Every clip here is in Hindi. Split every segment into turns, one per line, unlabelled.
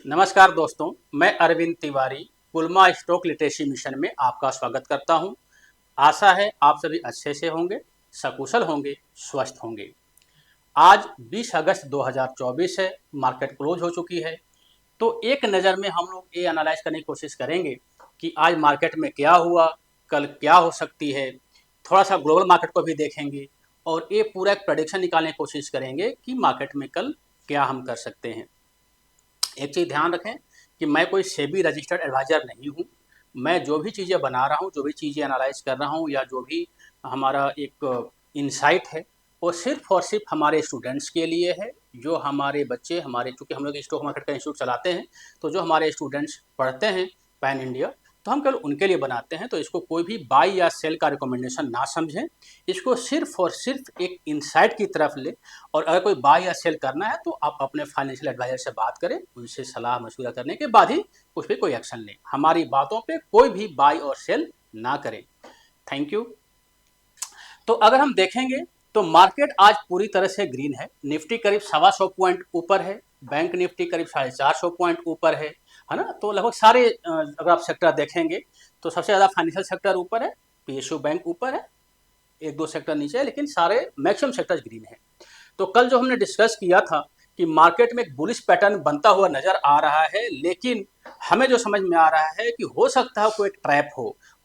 नमस्कार दोस्तों, मैं अरविंद तिवारी पुलमा स्टॉक लिटरेसी मिशन में आपका स्वागत करता हूं। आशा है आप सभी अच्छे से होंगे, सकुशल होंगे, स्वस्थ होंगे। आज 20 अगस्त 2024 है, मार्केट क्लोज हो चुकी है। तो एक नज़र में हम लोग ये एनालाइज करने की कोशिश करेंगे कि आज मार्केट में क्या हुआ, कल क्या हो सकती है। थोड़ा सा ग्लोबल मार्केट को भी देखेंगे और ये पूरा एक प्रेडिक्शन निकालने की कोशिश करेंगे कि मार्केट में कल क्या हम कर सकते हैं। एक चीज़ ध्यान रखें कि मैं कोई सेबी रजिस्टर्ड एडवाइज़र नहीं हूँ। मैं जो भी चीज़ें बना रहा हूँ, जो भी चीज़ें एनालाइज़ कर रहा हूँ या जो भी हमारा एक इनसाइट है, वो सिर्फ़ और सिर्फ़ हमारे स्टूडेंट्स के लिए है। जो हमारे बच्चे हमारे, चूँकि हम लोग स्टॉक मार्केट का इंस्टीट्यूट चलाते हैं, तो जो हमारे स्टूडेंट्स पढ़ते हैं पैन इंडिया, तो हम केवल उनके लिए बनाते हैं। तो इसको कोई भी बाई या सेल का रिकमेंडेशन ना समझें। इसको सिर्फ़ और सिर्फ़ एक इनसाइट की तरफ ले। और अगर कोई बाय या सेल करना है तो आप अपने फाइनेंशियल एडवाइजर से बात करें, उनसे सलाह मशवरा करने के बाद ही उस पर कोई एक्शन लें। हमारी बातों पे कोई भी बाय और सेल ना करें। Thank you. तो अगर हम देखेंगे तो मार्केट आज पूरी तरह से ग्रीन है। निफ्टी करीब 125 पॉइंट ऊपर है, बैंक निफ्टी करीब 450 पॉइंट ऊपर है ना। तो लगभग सारे अगर आप सेक्टर देखेंगे तो सबसे ज़्यादा फाइनेंशियल सेक्टर ऊपर है, पीएसयू बैंक ऊपर है, एक दो सेक्टर नीचे है, लेकिन सारे मैक्सिमम सेक्टर्स ग्रीन है। तो कल जो हमने डिस्कस किया था कि मार्केट में एक बुलिश पैटर्न बनता हुआ नजर आ रहा है, लेकिन हमें जो समझ में आ रहा है कि हो सकता है कोई ट्रैप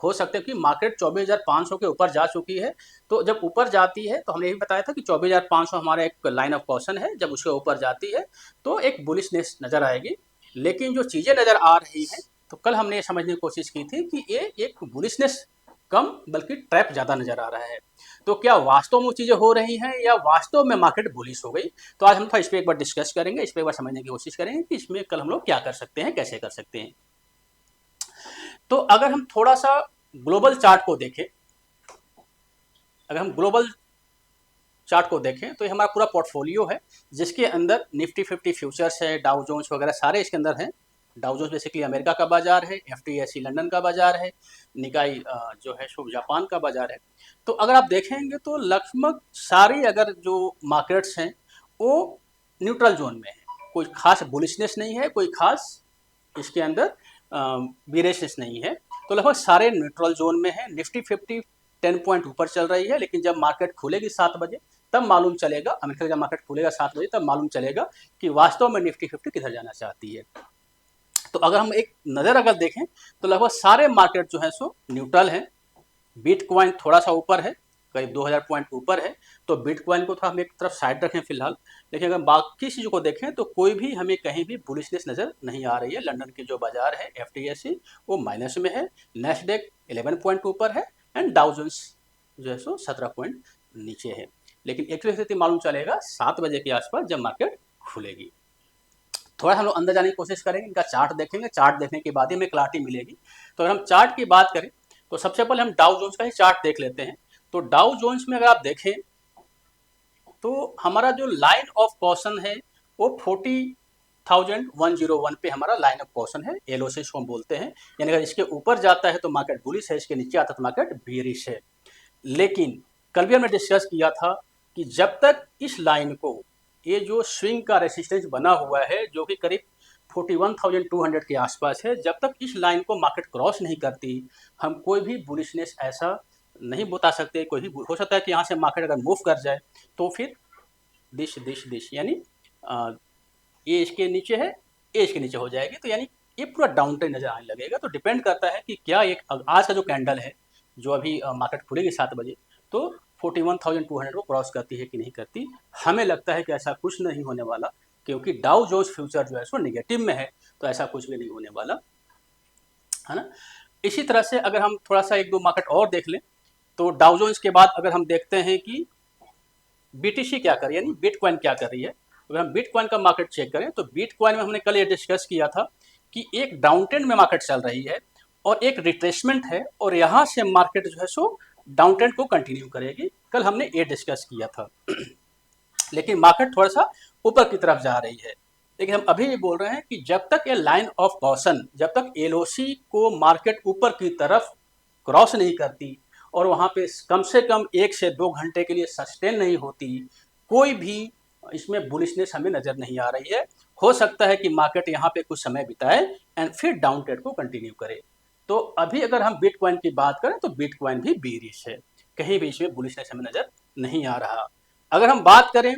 हो सकता है कि मार्केट 24,500 के ऊपर जा चुकी है। तो जब ऊपर जाती है तो हमने यही बताया था कि 24,500 हमारा एक लाइन ऑफ कॉशन है। जब उसके ऊपर जाती है तो एक बुलिशनेस नजर आएगी। लेकिन जो चीज़ें नज़र आ रही हैं, तो कल हमने ये समझने की कोशिश की थी कि ये एक बुलिशनेस कम बल्कि ट्रैप ज़्यादा नजर आ रहा है। तो क्या वास्तव में वो चीज़ें हो रही हैं या वास्तव में मार्केट बुलिश हो गई? तो आज हम थोड़ा इस पर एक बार डिस्कस करेंगे, इस पर एक बार समझने की कोशिश करेंगे कि इसमें कल हम लोग क्या कर सकते हैं, कैसे कर सकते हैं। तो अगर हम थोड़ा सा ग्लोबल चार्ट को देखें, अगर हम ग्लोबल चार्ट को देखें तो ये हमारा पूरा पोर्टफोलियो है, जिसके अंदर निफ्टी 50 फ्यूचर्स है, डाउ जोन्स वगैरह सारे इसके अंदर हैं। डाउ जोन्स बेसिकली अमेरिका का बाजार है, एफटीएसई लंदन का बाजार है, निकाई जो है सो जापान का बाजार है। तो अगर आप देखेंगे तो लगभग सारी अगर जो मार्केट्स हैं वो न्यूट्रल जोन में है। कोई खास बुलिशनेस नहीं है, कोई खास इसके अंदर बीरेशनेस नहीं है। तो लगभग सारे न्यूट्रल जोन में है। निफ्टी 50 10 पॉइंट ऊपर चल रही है, लेकिन जब मार्केट खुलेगी 7 बजे तब मालूम चलेगा, अमेरिका जब मार्केट खुलेगा 7 बजे तब मालूम चलेगा कि वास्तव में निफ्टी 50 किधर जाना चाहती है। तो अगर हम एक नज़र अगर देखें तो लगभग सारे मार्केट जो है सो न्यूट्रल है। बिटकॉइन थोड़ा सा ऊपर है, करीब 2000 पॉइंट ऊपर है। तो बिटकॉइन को थोड़ा हम एक तरफ साइड रखें फिलहाल। लेकिन अगर बाकी चीज़ों को देखें तो कोई भी हमें कहीं भी बुलिशनेस नज़र नहीं आ रही है। लंदन की जो बाजार है एफटीएसई वो माइनस में है, नेस्डेक 11 पॉइंट ऊपर है एंड डाउ जोन्स जो है सो 17 पॉइंट नीचे है। लेकिन एक्चुअली स्थिति मालूम चलेगा 7 बजे के आसपास जब मार्केट खुलेगी। थोड़ा हम लोग अंदर जाने की कोशिश करेंगे, इनका चार्ट देखेंगे, चार्ट देखने के बाद ही हमें क्लैरिटी मिलेगी। तो अगर हम चार्ट की बात करें तो सबसे पहले हम डाउ जोन्स का ही चार्ट देख लेते हैं। तो डाउ जोन्स में अगर आप देखें तो हमारा जो लाइन ऑफ कॉशन है वो 40,101 पे हमारा लाइन ऑफ कॉशन है, एलओ से इसको हम बोलते हैं। यानी अगर इसके ऊपर जाता है तो मार्केट बुलिश है, इसके नीचे आता है तो मार्केट बेरिश है। लेकिन कल भी हमने डिस्कस किया था कि जब तक इस लाइन को, ये जो स्विंग का रेसिस्टेंस बना हुआ है जो कि करीब 41,200 के आसपास है, जब तक इस लाइन को मार्केट क्रॉस नहीं करती हम कोई भी बुलिशनेस ऐसा नहीं बता सकते। कोई भी हो सकता है कि यहाँ से मार्केट अगर मूव कर जाए तो फिर दिश दिश दिश यानी ये इसके नीचे है, ये इसके नीचे हो जाएगी। तो यानी ये पूरा डाउन ट्रेंड नजर आने लगेगा। तो डिपेंड करता है कि क्या एक आज का जो कैंडल है जो अभी मार्केट खुलेगी 7 बजे तो 41,200 को क्रॉस करती है कि नहीं करती। हमें लगता है कि ऐसा कुछ नहीं होने वाला, क्योंकि डाउ जोन्स फ्यूचर जो है सो निगेटिव में है, तो ऐसा कुछ भी नहीं होने वाला, है ना। इसी तरह से अगर हम थोड़ा सा एक दो मार्केट और देख लें तो डाउ जोन्स के बाद अगर हम देखते हैं कि बीटीसी क्या कर रही है, यानी बिटकॉइन क्या कर रही है। अगर हम बिटकॉइन का मार्केट चेक करें तो बिटकॉइन में हमने कल ये डिस्कस किया था कि एक डाउन ट्रेंड में मार्केट चल रही है और एक रिट्रेसमेंट है, और यहाँ से मार्केट जो है सो डाउन ट्रेंड को कंटिन्यू करेगी। कल हमने ये डिस्कस किया था। लेकिन मार्केट थोड़ा सा ऊपर की तरफ जा रही है। लेकिन हम अभी भी बोल रहे हैं कि जब तक ये लाइन ऑफ कॉशन, जब तक एलओसी को मार्केट ऊपर की तरफ क्रॉस नहीं करती और वहाँ पे कम से कम 1 से 2 घंटे के लिए सस्टेन नहीं होती, कोई भी इसमें बुलिशनेस हमें नज़र नहीं आ रही है। हो सकता है कि मार्केट यहाँ पे कुछ समय बिताए एंड फिर डाउन ट्रेड को कंटिन्यू करे। तो अभी अगर हम बिटकॉइन की बात करें तो बिटकॉइन भी बेरिश है, कहीं भी इसमें बुलिशनेस हमें नजर नहीं आ रहा। अगर हम बात करें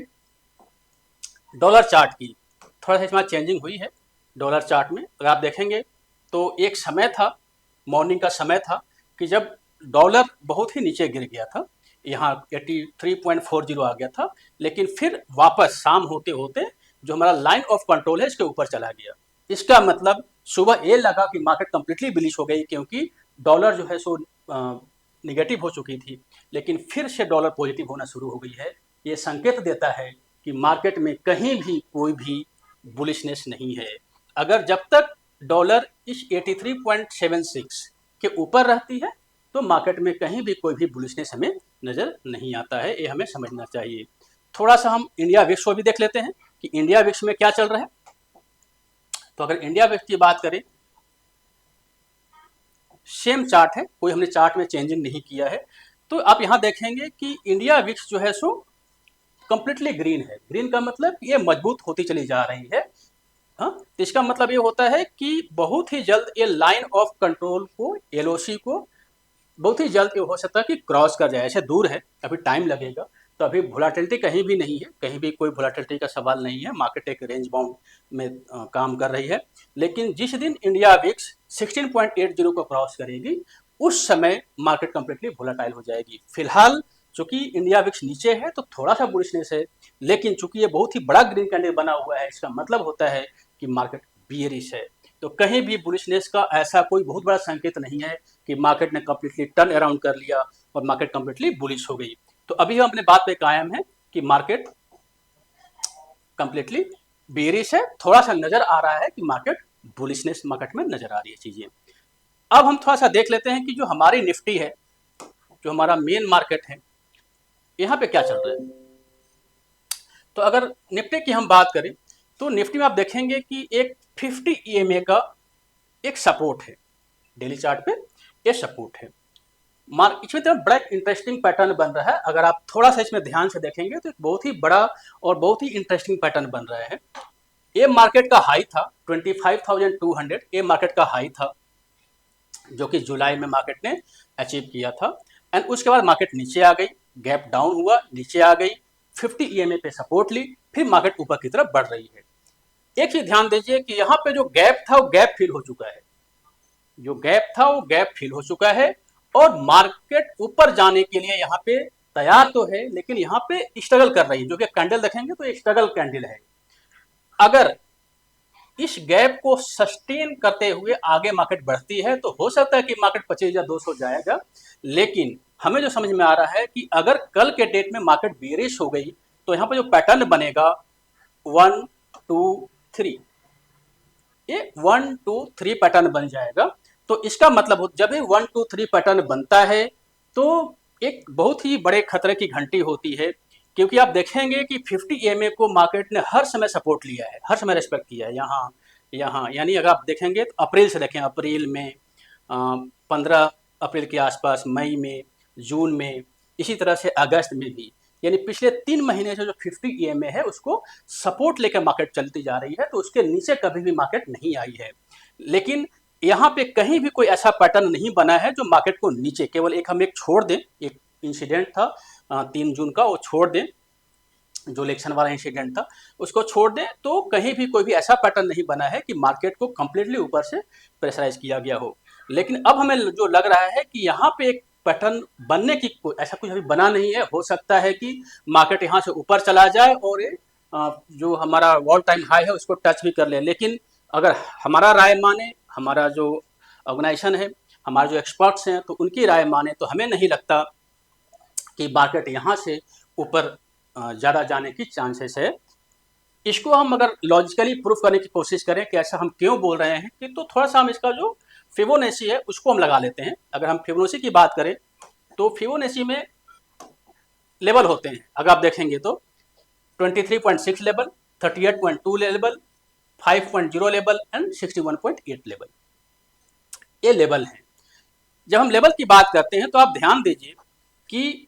डॉलर चार्ट की, थोड़ा सा इसमें चेंजिंग हुई है डॉलर चार्ट में। अगर आप देखेंगे तो एक समय था, मॉर्निंग का समय था कि जब डॉलर बहुत ही नीचे गिर गया था, यहाँ 83.40 आ गया था, लेकिन फिर वापस शाम होते होते जो हमारा लाइन ऑफ कंट्रोल है इसके ऊपर चला गया। इसका मतलब सुबह ये लगा कि मार्केट कंप्लीटली बिलिश हो गई, क्योंकि डॉलर जो है सो निगेटिव हो चुकी थी, लेकिन फिर से डॉलर पॉजिटिव होना शुरू हो गई है। ये संकेत देता है कि मार्केट में कहीं भी कोई भी बुलिशनेस नहीं है। अगर जब तक डॉलर इस 83.76 के ऊपर रहती है तो मार्केट में कहीं भी कोई भी बुलिशनेस हमें नज़र नहीं आता है, ये हमें समझना चाहिए। थोड़ा सा हम इंडिया विक्स को भी देख लेते हैं कि इंडिया विक्स में क्या चल रहा है। तो अगर इंडिया विक्स की बात करें, सेम चार्ट है, कोई हमने चार्ट में चेंजिंग नहीं किया है। तो आप यहाँ देखेंगे कि इंडिया विक्स जो है सो कंप्लीटली ग्रीन है। ग्रीन का मतलब ये मजबूत होती चली जा रही है। हाँ, तो इसका मतलब ये होता है कि बहुत ही जल्द ये लाइन ऑफ कंट्रोल को, एलओसी को बहुत ही जल्द ये हो सकता है कि क्रॉस कर जाए। ऐसे दूर है, अभी टाइम लगेगा। तो अभी वोलाटिलिटी कहीं भी नहीं है, कहीं भी कोई वोलाटिलिटी का सवाल नहीं है। मार्केट एक रेंज बाउंड में काम कर रही है। लेकिन जिस दिन इंडिया विक्स 16.80 को क्रॉस करेगी उस समय मार्केट कंप्लीटली वोलाटाइल हो जाएगी। फिलहाल चूंकि इंडिया विक्स नीचे है तो थोड़ा सा बुलिशनेस है, लेकिन चूंकि ये बहुत ही बड़ा ग्रीन कैंडल बना हुआ है, इसका मतलब होता है कि मार्केट बियरिश है। तो कहीं भी बुलिशनेस का ऐसा कोई बहुत बड़ा संकेत नहीं है कि मार्केट ने कंप्लीटली टर्न अराउंड कर लिया और मार्केट कंप्लीटली बुलिश हो गई। तो अभी हम अपने बात पे कायम है कि मार्केट कंप्लीटली बेरिश है। थोड़ा सा नजर आ रहा है कि मार्केट बुलिशनेस मार्केट में नजर आ रही है चीजें। अब हम थोड़ा सा देख लेते हैं कि जो हमारी निफ्टी है, जो हमारा मेन मार्केट है, यहाँ पे क्या चल रहा है। तो अगर निफ्टी की हम बात करें तो निफ्टी में आप देखेंगे कि एक 50 EMA का एक सपोर्ट है, डेली चार्ट पे ये सपोर्ट है। इसमें तो बड़ा इंटरेस्टिंग पैटर्न बन रहा है। अगर आप थोड़ा सा इसमें ध्यान से देखेंगे तो एक बहुत ही बड़ा और बहुत ही इंटरेस्टिंग पैटर्न बन रहा है। ये मार्केट का हाई था 25,200, ये मार्केट का हाई था जो कि जुलाई में मार्केट ने अचीव किया था। एंड उसके बाद मार्केट नीचे आ गई, गैप डाउन हुआ, नीचे आ गई, 50 EMA पे सपोर्ट ली, फिर मार्केट ऊपर की तरफ बढ़ रही है। एक ही ध्यान दीजिए कि यहाँ पे जो गैप था वो गैप फिल हो चुका है, जो गैप था वो गैप फिल हो चुका है और मार्केट ऊपर जाने के लिए यहाँ पे तैयार तो है, लेकिन यहाँ पे स्ट्रगल कर रही है। जो कि कैंडल देखेंगे तो स्ट्रगल कैंडल है। अगर इस गैप को सस्टेन करते हुए आगे मार्केट बढ़ती है तो हो सकता है कि मार्केट 25,200 जाएगा। लेकिन हमें जो समझ में आ रहा है कि अगर कल के डेट में मार्केट बेरिश हो गई तो यहाँ पर जो पैटर्न बनेगा 1 2 3, ये 1 2 3 पैटर्न बन जाएगा। तो इसका मतलब जब ये 1 2 3 पैटर्न बनता है तो एक बहुत ही बड़े खतरे की घंटी होती है, क्योंकि आप देखेंगे कि 50 EMA को मार्केट ने हर समय सपोर्ट लिया है, हर समय रेस्पेक्ट किया है। यहाँ यानी अगर आप देखेंगे तो अप्रैल से देखें, अप्रैल में 15 अप्रैल के आसपास, मई में, जून में, इसी तरह से अगस्त में भी, यानी पिछले 3 महीने से जो 50 EMA है उसको सपोर्ट लेकर मार्केट चलती जा रही है। तो उसके नीचे कभी भी मार्केट नहीं आई है। लेकिन यहाँ पे कहीं भी कोई ऐसा पैटर्न नहीं बना है जो मार्केट को नीचे, केवल हम एक छोड़ दें, एक इंसिडेंट था 3 जून का, वो छोड़ दें, जो इलेक्शन वाला इंसिडेंट था उसको छोड़ दें, तो कहीं भी कोई भी ऐसा पैटर्न नहीं बना है कि मार्केट को कंप्लीटली ऊपर से प्रेशराइज किया गया हो। लेकिन अब हमें जो लग रहा है कि यहाँ पे एक पैटर्न बनने की ऐसा कुछ अभी बना नहीं है। हो सकता है कि मार्केट यहाँ से ऊपर चला जाए और जो हमारा ऑल टाइम हाई है उसको टच भी कर ले। लेकिन अगर हमारा राय माने, हमारा जो ऑर्गेनाइजेशन है, हमारे जो एक्सपर्ट्स हैं, तो उनकी राय माने तो हमें नहीं लगता कि मार्केट यहाँ से ऊपर ज़्यादा जाने की चांसेस है। इसको हम अगर लॉजिकली प्रूफ करने की कोशिश करें कि ऐसा हम क्यों बोल रहे हैं, कि तो थोड़ा सा हम इसका जो फिबोनाची है उसको हम लगा लेते हैं। अगर हम फिबोनाची की बात करें तो फिबोनाची में लेवल होते हैं, अगर आप देखेंगे तो 23.6 level, 38.2 level, 5.0 level and 61.8 level, ये लेवल हैं। जब हम लेवल की बात करते हैं तो आप ध्यान दीजिए कि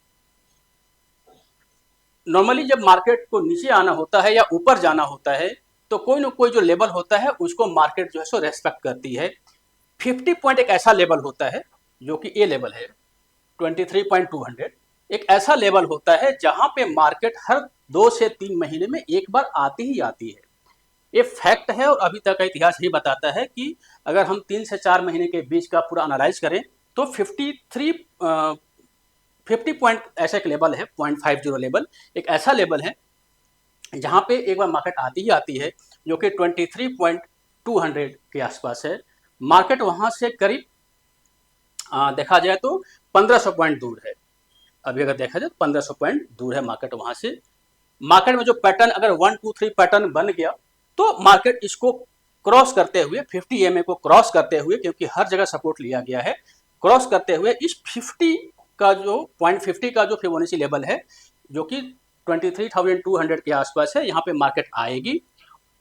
नॉर्मली जब मार्केट को नीचे आना होता है या ऊपर जाना होता है तो कोई ना कोई जो लेवल होता है उसको मार्केट जो है सो रेस्पेक्ट करती है। 50 पॉइंट एक ऐसा लेवल होता है जो कि ए लेवल है, 23.200 एक ऐसा लेवल होता है जहां पे मार्केट हर 2 से 3 महीने में एक बार आती ही आती है। ये फैक्ट है और अभी तक का इतिहास ही बताता है कि अगर हम 3 से 4 महीने के बीच का पूरा एनालाइज करें तो 50 पॉइंट ऐसा एक लेवल है, 0.50 लेवल एक ऐसा लेवल है जहां पे एक बार मार्केट आती ही आती है, जो कि 23.200 के आसपास है। मार्केट वहां से करीब देखा जाए तो 1500 पॉइंट दूर है। अभी अगर देखा जाए तो 1500 पॉइंट दूर है मार्केट वहां से। मार्केट में जो पैटर्न अगर 1 2 3 पैटर्न बन गया तो मार्केट इसको क्रॉस करते हुए 50 EMA को क्रॉस करते हुए, क्योंकि हर जगह सपोर्ट लिया गया है, क्रॉस करते हुए इस 50 का जो 0.50 का जो फिबोनाची लेवल है जो कि 23,200 के आसपास है, यहाँ पे मार्केट आएगी।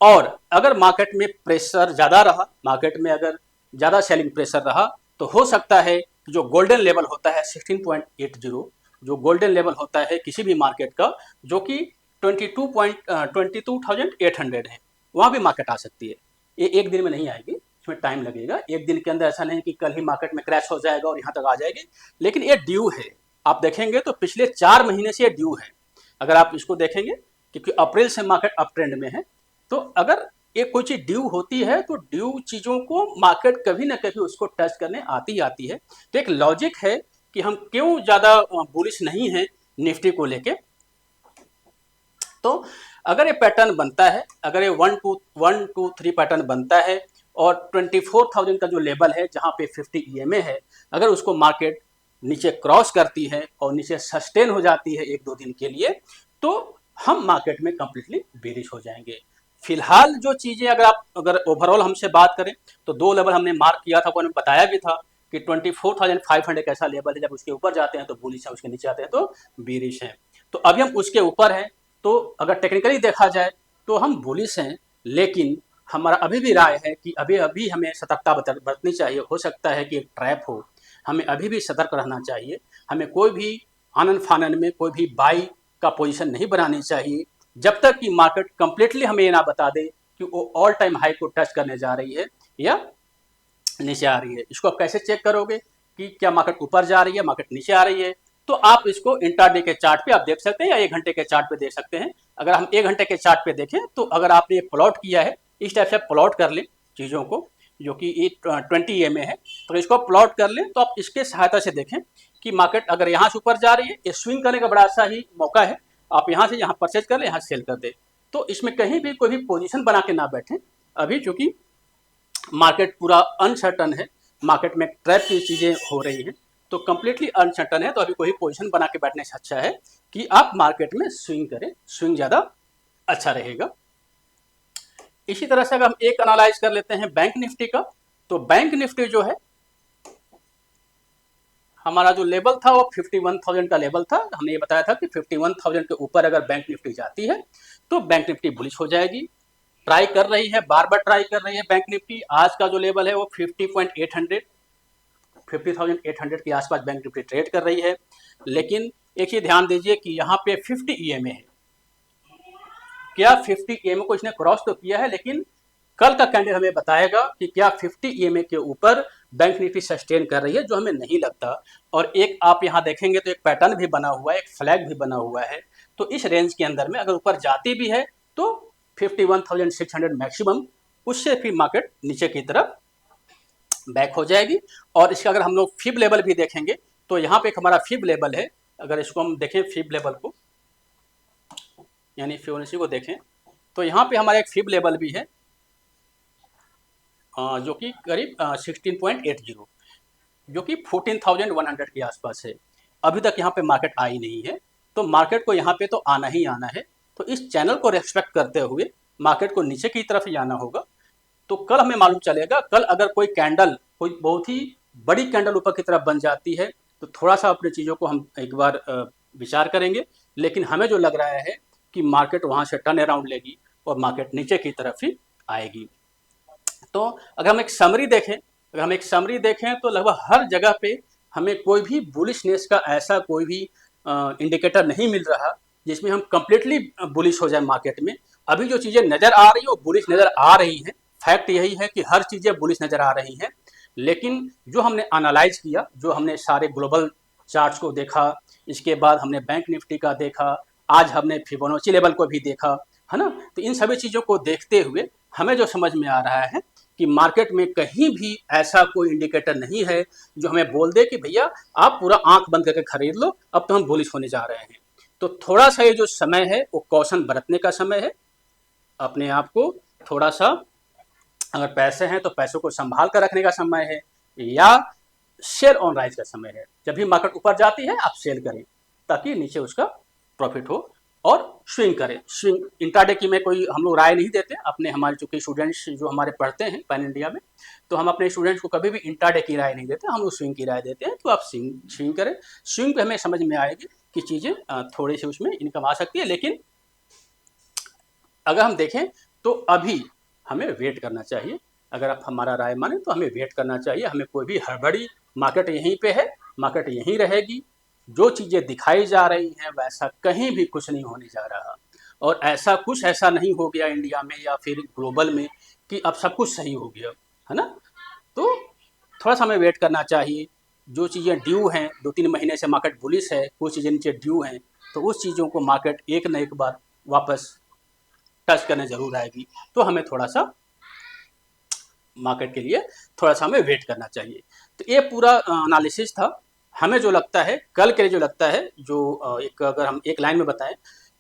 और अगर मार्केट में प्रेशर ज़्यादा रहा, मार्केट में अगर ज़्यादा सेलिंग प्रेशर रहा तो हो सकता है कि जो गोल्डन लेवल होता है 16.80, जो गोल्डन लेवल होता है किसी भी मार्केट का, जो कि 22,800 है, वहाँ भी मार्केट आ सकती है। ये एक दिन में नहीं आएगी, इसमें टाइम लगेगा। एक दिन के अंदर ऐसा नहीं कि कल ही मार्केट में क्रैश हो जाएगा और यहाँ तक आ जाएगी, लेकिन ये ड्यू है। आप देखेंगे तो पिछले 4 महीने से ये ड्यू है। अगर आप इसको देखेंगे, क्योंकि अप्रैल से मार्केट अप ट्रेंड में है, तो अगर ये कोई चीज़ ड्यू होती है तो ड्यू चीज़ों को मार्केट कभी ना कभी उसको टच करने आती आती है। तो एक लॉजिक है कि हम क्यों ज़्यादा बुलिश नहीं हैं निफ्टी को लेके। तो अगर ये पैटर्न बनता है, अगर ये 1 2 3 पैटर्न बनता है और 24,000 का जो लेवल है जहाँ पे 50 EMA है, अगर उसको मार्केट नीचे क्रॉस करती है और नीचे सस्टेन हो जाती है 1 2 दिन के लिए, तो हम मार्केट में कंप्लीटली बेरिश हो जाएंगे। फिलहाल जो चीज़ें अगर ओवरऑल हमसे बात करें तो 2 लेवल हमने मार्क किया था, वो हमने बताया भी था कि 24,500 कैसा लेवल है, जब उसके ऊपर जाते हैं तो बुलिश है, उसके नीचे आते हैं तो बेरिश है। तो अभी हम उसके ऊपर हैं, तो अगर टेक्निकली देखा जाए तो हम बुलिश हैं, लेकिन हमारा अभी भी राय है कि अभी अभी हमें सतर्कता बरतनी चाहिए। हो सकता है कि एक ट्रैप हो, हमें अभी भी सतर्क रहना चाहिए। हमें कोई भी आनन फानन में कोई भी बाई का पोजीशन नहीं बनानी चाहिए जब तक कि मार्केट कंप्लीटली हमें ये ना बता दे कि वो ऑल टाइम हाई को टच करने जा रही है या नीचे आ रही है। इसको आप कैसे चेक करोगे कि क्या मार्केट ऊपर जा रही है, मार्केट नीचे आ रही है? तो आप इसको इंट्राडे के चार्ट पे आप देख सकते हैं या 1 घंटे के चार्ट पे देख सकते हैं। अगर हम 1 घंटे के चार्ट पे देखें तो अगर आपने प्लॉट किया है, इस टाइप से प्लॉट कर लें चीज़ों को, जो कि 20 EMA है, तो इसको प्लॉट कर लें तो आप इसके सहायता से देखें कि मार्केट अगर यहाँ से ऊपर जा रही है, ये स्विंग करने का बड़ा अच्छा ही मौका है। आप यहाँ से यहाँ परचेज कर लें, यहाँ सेल कर दें। तो इसमें कहीं भी कोई भी पोजीशन बना के ना बैठें अभी, चूँकि मार्केट पूरा अनसर्टन है, मार्केट में ट्रैप की चीज़ें हो रही हैं, तो कम्प्लीटली अनसर्टन है। तो अभी कोई पोजीशन बना के बैठने से अच्छा है कि आप मार्केट में स्विंग करें, स्विंग ज़्यादा अच्छा रहेगा। इसी तरह से अगर हम एक एनालाइज कर लेते हैं बैंक निफ्टी का, तो बैंक निफ्टी जो है हमारा जो लेवल था वो 51,000 का लेवल था। हमने ये बताया था कि 51,000 के ऊपर अगर बैंक निफ्टी जाती है तो बैंक निफ्टी बुलिश हो जाएगी। ट्राई कर रही है, बार बार ट्राई कर रही है बैंक निफ्टी। आज का जो लेवल है वो 50,800 के आसपास बैंक निफ्टी ट्रेड कर रही है। लेकिन एक ही ध्यान दीजिए कि यहाँ पे 50 EMA है। क्या 50 EMA को इसने क्रॉस तो किया है, लेकिन कल का कैंडल हमें बताएगा कि क्या 50 EMA के ऊपर बैंक निफ्टी सस्टेन कर रही है, जो हमें नहीं लगता। और एक आप यहाँ देखेंगे तो एक पैटर्न भी बना हुआ है, एक फ्लैग भी बना हुआ है। तो इस रेंज के अंदर में अगर ऊपर जाती भी है तो 51,600 मैक्सिमम, उससे फिर मार्केट नीचे की तरफ बैक हो जाएगी। और इसका अगर हम लोग फिब लेवल भी देखेंगे तो यहाँ पे एक हमारा फिब लेवल है। अगर इसको हम देखें फिब लेवल को, यानी फिबोनाची को देखें, तो यहाँ पे हमारा एक फिब लेवल भी है जो कि करीब 16.80, जो कि 14,100 के आसपास है। अभी तक यहाँ पे मार्केट आई नहीं है, तो मार्केट को यहाँ पे तो आना ही आना है। तो इस चैनल को रेस्पेक्ट करते हुए मार्केट को नीचे की तरफ ही आना होगा। तो कल हमें मालूम चलेगा। कल अगर कोई कैंडल, कोई बहुत ही बड़ी कैंडल ऊपर की तरफ बन जाती है तो थोड़ा सा अपनी चीज़ों को हम एक बार विचार करेंगे। लेकिन हमें जो लग रहा है कि मार्केट वहाँ से टर्न अराउंड लेगी और मार्केट नीचे की तरफ ही आएगी। तो अगर हम एक समरी देखें तो लगभग हर जगह पे हमें कोई भी बुलिशनेस का ऐसा कोई भी इंडिकेटर नहीं मिल रहा जिसमें हम कंप्लीटली बुलिश हो जाए मार्केट में। अभी जो चीज़ें नज़र आ रही है वो बुलिश नज़र आ रही हैं। फैक्ट यही है कि हर चीज़ें बुलिश नज़र आ रही हैं, लेकिन जो हमने एनालाइज किया, जो हमने सारे ग्लोबल चार्ट्स को देखा, इसके बाद हमने बैंक निफ्टी का देखा, आज हमने फिबोनाची लेवल को भी देखा, है ना। तो इन सभी चीज़ों को देखते हुए हमें जो समझ में आ रहा है कि मार्केट में कहीं भी ऐसा कोई इंडिकेटर नहीं है जो हमें बोल दे कि भैया आप पूरा आंख बंद करके खरीद लो, अब तो हम बुलिश होने जा रहे हैं। तो थोड़ा सा ये जो समय है वो कौशन बरतने का समय है। अपने आप को थोड़ा सा, अगर पैसे हैं तो पैसों को संभाल कर रखने का समय है, या शेयर ऑन राइज का समय है। जब भी मार्केट ऊपर जाती है आप सेल करें ताकि नीचे उसका प्रॉफिट हो, और स्विंग करें। स्विंग इंट्राडे की में कोई हम लोग राय नहीं देते अपने, हमारे चूंकि स्टूडेंट्स जो हमारे पढ़ते हैं पैन इंडिया में, तो हम अपने स्टूडेंट्स को कभी भी इंट्राडे की राय नहीं देते, हम लोग स्विंग की राय देते हैं। तो आप स्विंग करें, स्विंग पे हमें समझ में आएगी कि चीज़ें थोड़ी सी उसमें इनकम आ सकती है। लेकिन अगर हम देखें तो अभी हमें वेट करना चाहिए। अगर आप हमारा राय माने तो हमें वेट करना चाहिए, हमें कोई भी हड़बड़ी, मार्केट यहीं पे है, मार्केट यहीं रहेगी। जो चीज़ें दिखाई जा रही हैं वैसा कहीं भी कुछ नहीं होने जा रहा, और ऐसा कुछ ऐसा नहीं हो गया इंडिया में या फिर ग्लोबल में कि अब सब कुछ सही हो गया, है ना। तो थोड़ा सा हमें वेट करना चाहिए। जो चीज़ें ड्यू हैं, 2-3 महीने से मार्केट बुलिश है, कुछ चीज़ें नीचे ड्यू हैं, तो उस चीज़ों को मार्केट एक न एक बार वापस टच करने जरूर आएगी। तो हमें थोड़ा सा मार्केट के लिए थोड़ा सा हमें वेट करना चाहिए। तो ये पूरा एनालिसिस था। हमें जो लगता है कल के लिए, जो लगता है जो एक, अगर हम एक लाइन में बताएं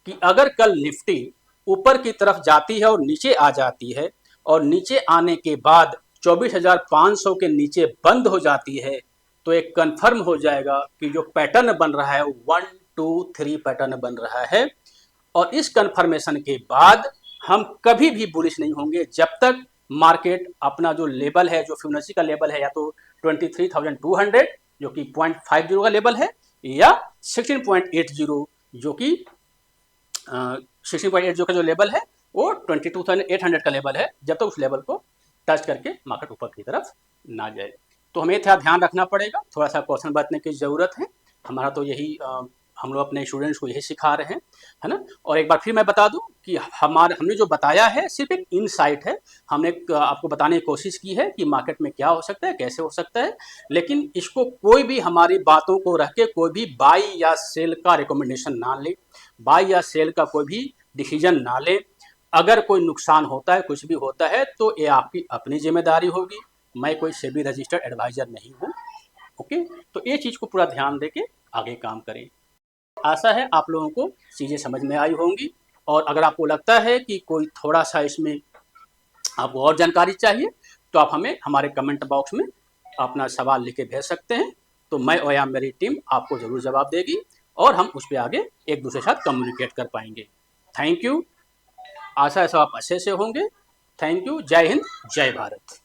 कि अगर कल निफ्टी ऊपर की तरफ जाती है और नीचे आ जाती है, और नीचे आने के बाद 24,500 के नीचे बंद हो जाती है, तो एक कंफर्म हो जाएगा कि जो पैटर्न बन रहा है 1 2 3 पैटर्न बन रहा है। और इस कंफर्मेशन के बाद हम कभी भी बुलिश नहीं होंगे जब तक मार्केट अपना जो लेवल है, जो फिबोनाची का लेवल है, या तो 23,200 जो कि 0.50 का लेवल है, या 16.80 जो कि 16.80 का जो लेवल है वो 22,800 का लेवल है। जब तक उस लेवल को टच करके मार्केट ऊपर की तरफ ना जाए, तो हमें थोड़ा ध्यान रखना पड़ेगा, थोड़ा सा कौशन बरतने की ज़रूरत है। हमारा तो यही हम लोग अपने स्टूडेंट्स को यही सिखा रहे हैं, है ना। और एक बार फिर मैं बता दूं कि हमने जो बताया है सिर्फ एक इनसाइट है। हमने आपको बताने की कोशिश की है कि मार्केट में क्या हो सकता है, कैसे हो सकता है, लेकिन इसको कोई भी हमारी बातों को रख के कोई भी बाई या सेल का रिकमेंडेशन ना ले, बाई या सेल का कोई भी डिसीजन ना ले। अगर कोई नुकसान होता है, कुछ भी होता है, तो ये आपकी अपनी जिम्मेदारी होगी। मैं कोई सेबी रजिस्टर्ड एडवाइजर नहीं हूँ, ओके। तो ये चीज़ को पूरा ध्यान देके आगे काम करें। आशा है आप लोगों को चीज़ें समझ में आई होंगी, और अगर आपको लगता है कि कोई थोड़ा सा इसमें आपको और जानकारी चाहिए, तो आप हमें हमारे कमेंट बॉक्स में अपना सवाल लिख के भेज सकते हैं। तो मैं और या मेरी टीम आपको ज़रूर जवाब देगी, और हम उस पर आगे एक दूसरे के साथ कम्युनिकेट कर पाएंगे। Thank you. आशा है सब आप अच्छे से होंगे। Thank you. जय हिंद, जय भारत।